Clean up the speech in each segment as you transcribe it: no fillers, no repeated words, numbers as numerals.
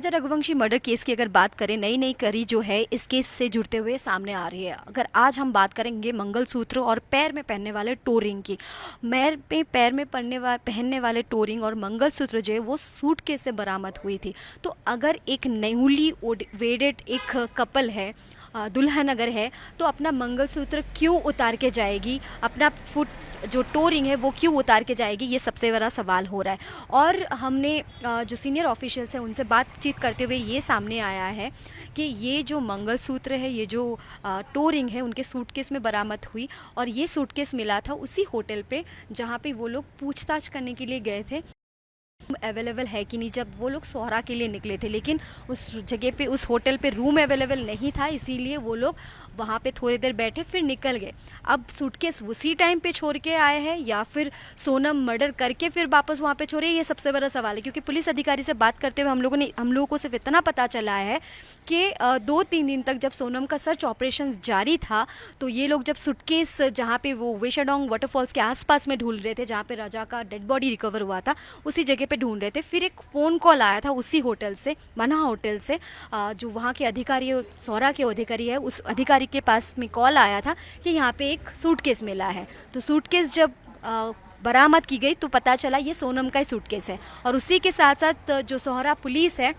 राजा Raghuvanshi murder case की अगर बात करें, नई नई कड़ी जो है इस केस से जुड़ते हुए सामने आ रही है। अगर आज हम बात करेंगे मंगलसूत्र और पैर में पहनने वाले टोरिंग की, पैर में पहनने वाले टोरिंग और मंगलसूत्र जो है वो सूटकेस से बरामद हुई थी। तो अगर एक न्यूली वेडेड एक कपल है, दुल्हन अगर है, तो अपना मंगलसूत्र क्यों उतार के जाएगी, अपना फुट जो टोरिंग है वो क्यों उतार के जाएगी, ये सबसे बड़ा सवाल हो रहा है। और हमने जो सीनियर ऑफिशियल्स हैं उनसे बातचीत करते हुए ये सामने आया है कि ये जो मंगलसूत्र है, ये जो टोरिंग है, उनके सूटकेस में बरामद हुई और ये सूटकेस मिला था उसी होटल पे जहाँ पे वो लोग पूछताछ करने के लिए गए थे अवेलेबल है कि नहीं, जब वो लोग सोहरा के लिए निकले थे। लेकिन उस जगह पे, उस होटल पे रूम अवेलेबल नहीं था, इसीलिए वो लोग वहाँ पे थोड़ी देर बैठे फिर निकल गए। अब सूटकेस उसी टाइम पे छोड़ के आए हैं या फिर सोनम मर्डर करके फिर वापस वहाँ पे छोड़े, ये सबसे बड़ा सवाल है। क्योंकि पुलिस अधिकारी से बात करते हुए हम लोगों को सिर्फ इतना पता चला है कि 2-3 दिन तक जब सोनम का सर्च ऑपरेशन जारी था, तो ये लोग जब सूटकेस जहाँ पे वो वेशाडोंग वाटरफॉल्स के आसपास में ढूंढ रहे थे, जहाँ पे राजा का डेड बॉडी रिकवर हुआ था, उसी जगह पे ढूंढ रहे थे, फिर एक फ़ोन कॉल आया था उसी होटल से, मना होटल से, जो वहाँ के अधिकारी, सौरा के अधिकारी है, उस अधिकारी के पास में कॉल आया था कि यहाँ पे एक सूटकेस मिला है। तो सूटकेस जब बरामद की गई तो पता चला ये सोनम का ही सूटकेस है। और उसी के साथ साथ जो सोहरा पुलिस है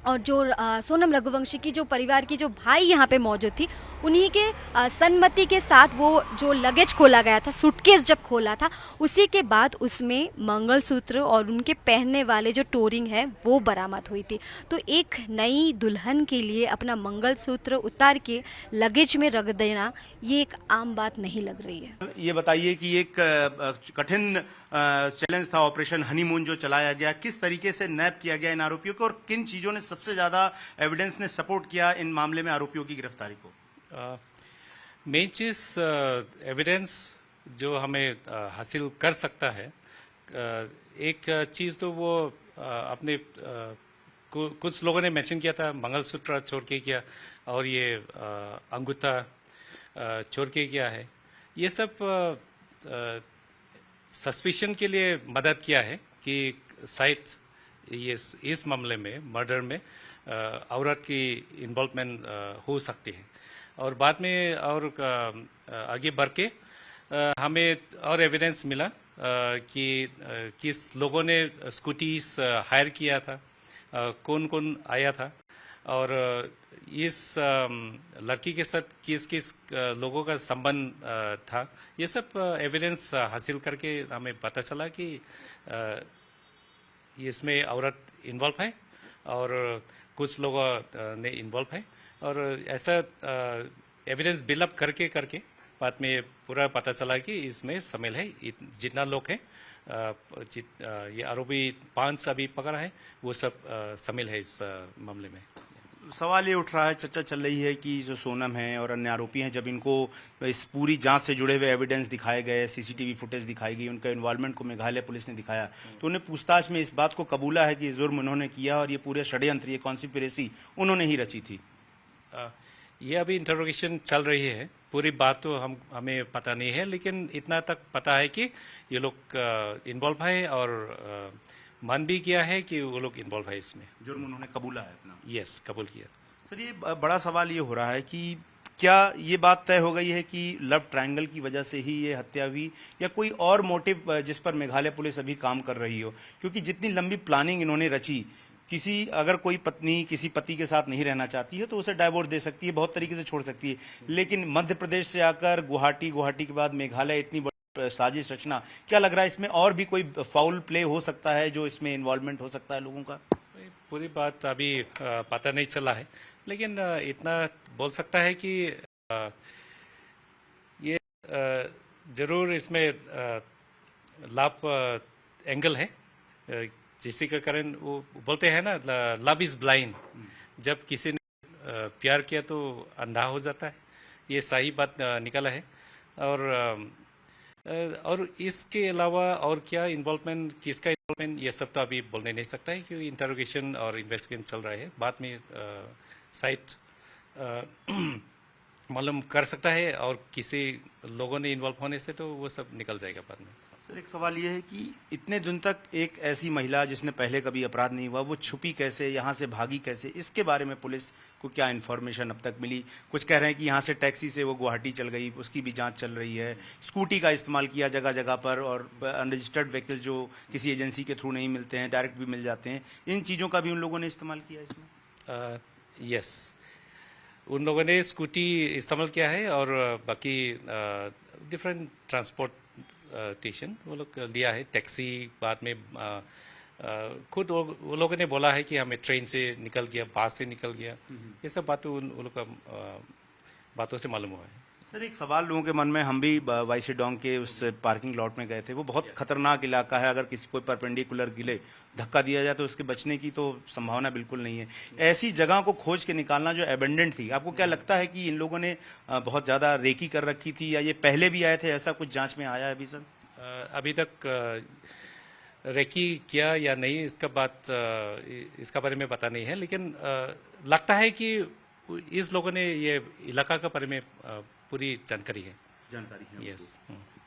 और जो सोनम रघुवंशी की जो परिवार की जो भाई यहाँ पे मौजूद थी, उन्हीं के सम्मति के साथ वो जो लगेज खोला गया था, सूटकेस जब खोला था, उसी के बाद उसमें मंगलसूत्र और उनके पहनने वाले जो टोरिंग है वो बरामद हुई थी। तो एक नई दुल्हन के लिए अपना मंगलसूत्र उतार के लगेज में रख देना, ये एक आम बात नहीं लग रही है। ये बताइए कि एक कठिन चैलेंज था ऑपरेशन हनीमून जो चलाया गया, किस तरीके से नैप किया गया इन आरोपियों को और किन चीजों ने सबसे ज्यादा एविडेंस ने सपोर्ट किया इन मामले में आरोपियों की गिरफ्तारी को? मेन चीज एविडेंस जो हमें हासिल कर सकता है, एक चीज तो वो अपने कुछ लोगों ने मेंशन किया था मंगलसूत्र छोड़ के किया और ये अंगूठा छोड़ के किया है। ये सब सस्पिशन के लिए मदद किया है कि शायद ये इस मामले में, मर्डर में औरत की इन्वॉल्वमेंट हो सकती है। और बाद में और आगे बढ़ के हमें और एविडेंस मिला कि किस लोगों ने स्कूटीज हायर किया था, कौन कौन आया था और इस लड़की के साथ किस किस लोगों का संबंध था। ये सब एविडेंस हासिल करके हमें पता चला कि इसमें औरत इन्वॉल्व है और कुछ लोगों ने इन्वॉल्व है। और ऐसा एविडेंस बिल्डअप करके करके बाद में पूरा पता चला कि इसमें शामिल है जितना लोग हैं, ये आरोपी 5 अभी पकड़ा है, वो सब शामिल है इस मामले में। सवाल ये उठ रहा है, चर्चा चल रही है कि जो सोनम है और अन्य आरोपी हैं, जब इनको इस पूरी जांच से जुड़े हुए एविडेंस दिखाए गए, सीसीटीवी फुटेज दिखाई गई, उनका इन्वॉल्वमेंट को मेघालय पुलिस ने दिखाया, तो उन्हें पूछताछ में इस बात को कबूला है कि ये जुर्म उन्होंने किया और ये पूरे षड्यंत्र, ये कॉन्स्पिरेसी उन्होंने ही रची थी। ये अभी इंटरोगेशन चल रही है, पूरी बात तो हमें पता नहीं है, लेकिन इतना तक पता है कि ये लोग इन्वॉल्व है और मान भी किया है कि वो लोग इन्वॉल्व है इसमें। जुर्म उन्होंने कबूला है अपना? यस, कबूल किया। सर, ये बड़ा सवाल ये हो रहा है कि क्या ये बात तय हो गई है कि लव ट्रायंगल की वजह से ही ये हत्या हुई या कोई और मोटिव जिस पर मेघालय पुलिस अभी काम कर रही हो? क्योंकि जितनी लंबी प्लानिंग इन्होंने रची, अगर कोई पत्नी किसी पति के साथ नहीं रहना चाहती है तो उसे डाइवोर्स दे सकती है, बहुत तरीके से छोड़ सकती है, लेकिन मध्य प्रदेश से आकर गुवाहाटी के बाद मेघालय, इतनी बड़ी साजिश रचना, क्या लग रहा है इसमें और भी कोई फाउल प्ले हो सकता है जो इसमें इन्वॉल्वमेंट हो सकता है लोगों का? पूरी बात अभी पता नहीं चला है, लेकिन इतना बोल सकता है कि ये जरूर इसमें लाभ एंगल है, जिसके के कारण वो बोलते हैं ना, लव इज ब्लाइंड। जब किसी ने प्यार किया तो अंधा हो जाता है, ये सही बात निकला है। और इसके अलावा और क्या इन्वॉल्वमेंट, किसका इन्वॉल्वमेंट, ये सब तो अभी बोलने नहीं सकता है क्योंकि इंटरोगेशन और इन्वेस्टिगेशन चल रहा है। बाद में शायद मालूम कर सकता है और किसी लोगों ने इन्वॉल्व होने से तो वो सब निकल जाएगा बाद में। सर एक सवाल ये है कि इतने दिन तक एक ऐसी महिला जिसने पहले कभी अपराध नहीं हुआ वो छुपी कैसे, यहाँ से भागी कैसे, इसके बारे में पुलिस को क्या इन्फॉर्मेशन अब तक मिली? कुछ कह रहे हैं कि यहाँ से टैक्सी से वो गुवाहाटी चल गई, उसकी भी जांच चल रही है। स्कूटी का इस्तेमाल किया जगह जगह पर, और अनरजिस्टर्ड व्हीकल जो किसी एजेंसी के थ्रू नहीं मिलते हैं, डायरेक्ट भी मिल जाते हैं, इन चीज़ों का भी उन लोगों ने इस्तेमाल किया इसमें? यस, उन लोगों ने स्कूटी इस्तेमाल किया है और बाकी डिफरेंट ट्रांसपोर्टेशन वो लोग लिया है, टैक्सी। बाद में खुद वो लोगों ने बोला है कि हमें ट्रेन से निकल गया, बस से निकल गया। ये सब बातें उन लोग का बातों से मालूम हुआ है। सर एक सवाल लोगों के मन में, हम भी वाईसी डोंग के उस पार्किंग लॉट में गए थे, वो बहुत खतरनाक इलाका है। अगर किसी कोई परपेंडिकुलर गिले धक्का दिया जाए तो उसके बचने की तो संभावना बिल्कुल नहीं है। ऐसी जगह को खोज के निकालना जो एबेंडेंट थी, आपको क्या लगता है कि इन लोगों ने बहुत ज्यादा रेकी कर रखी थी, या ये पहले भी आए थे? ऐसा कुछ जांच में आया है अभी सर? अभी तक रेकी किया या नहीं इसका बारे में पता नहीं है, लेकिन लगता है कि इस लोगों ने ये इलाका के बारे में पूरी जानकारी है। यस।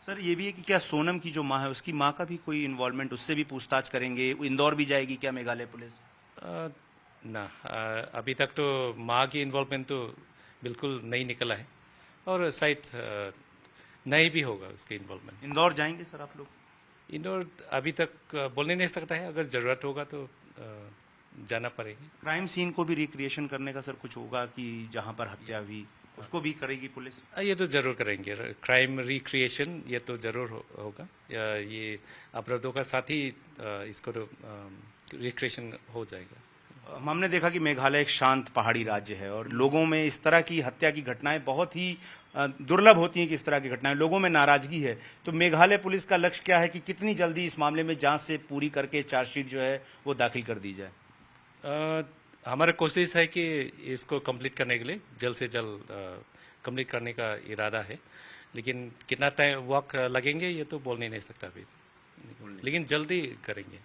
सर ये भी है कि क्या सोनम की जो माँ है उसकी माँ का भी कोई इन्वॉल्वमेंट, उससे भी पूछताछ करेंगे? इंदौर भी जाएगी क्या मेघालय पुलिस? ना, अभी तक तो माँ की इन्वॉल्वमेंट तो बिल्कुल नहीं निकला है, और शायद नहीं भी होगा उसके इन्वॉल्वमेंट। इंदौर जाएंगे सर आप लोग? इंदौर अभी तक बोलने नहीं सकता है, अगर जरूरत होगा तो जाना पड़ेगी। क्राइम सीन को भी रिक्रिएशन करने का सर कुछ होगा कि जहाँ पर हत्या हुई उसको भी करेगी पुलिस? ये तो जरूर करेंगे, क्राइम रिक्रिएशन ये तो जरूर होगा। ये अपराधों का साथ ही इसको तो रिक्रिएशन हो जाएगा। हमने देखा कि मेघालय एक शांत पहाड़ी राज्य है और लोगों में इस तरह की हत्या की घटनाएं बहुत ही दुर्लभ होती हैं कि इस तरह की घटनाएं, लोगों में नाराजगी है। तो मेघालय पुलिस का लक्ष्य क्या है कि कितनी जल्दी इस मामले में जांच से पूरी करके चार्जशीट जो है वो दाखिल कर दी जाए? हमारा कोशिश है कि इसको कंप्लीट करने के लिए जल्द से जल्द कंप्लीट करने का इरादा है, लेकिन कितना टाइम वक्त लगेंगे ये तो बोल नहीं सकता अभी, लेकिन जल्दी करेंगे।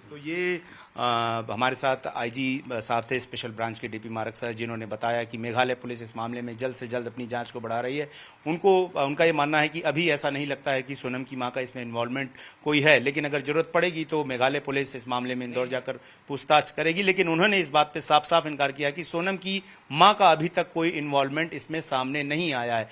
तो ये हमारे साथ आईजी साहब थे, स्पेशल ब्रांच के डीपी मारक सर, जिन्होंने बताया कि मेघालय पुलिस इस मामले में जल्द से जल्द अपनी जांच को बढ़ा रही है। उनका ये मानना है कि अभी ऐसा नहीं लगता है कि सोनम की मां का इसमें इन्वॉल्वमेंट कोई है, लेकिन अगर जरूरत पड़ेगी तो मेघालय पुलिस इस मामले में इंदौर जाकर पूछताछ करेगी। लेकिन उन्होंने इस बात पर साफ साफ इनकार किया कि सोनम की मां का अभी तक कोई इन्वॉल्वमेंट इसमें सामने नहीं आया है।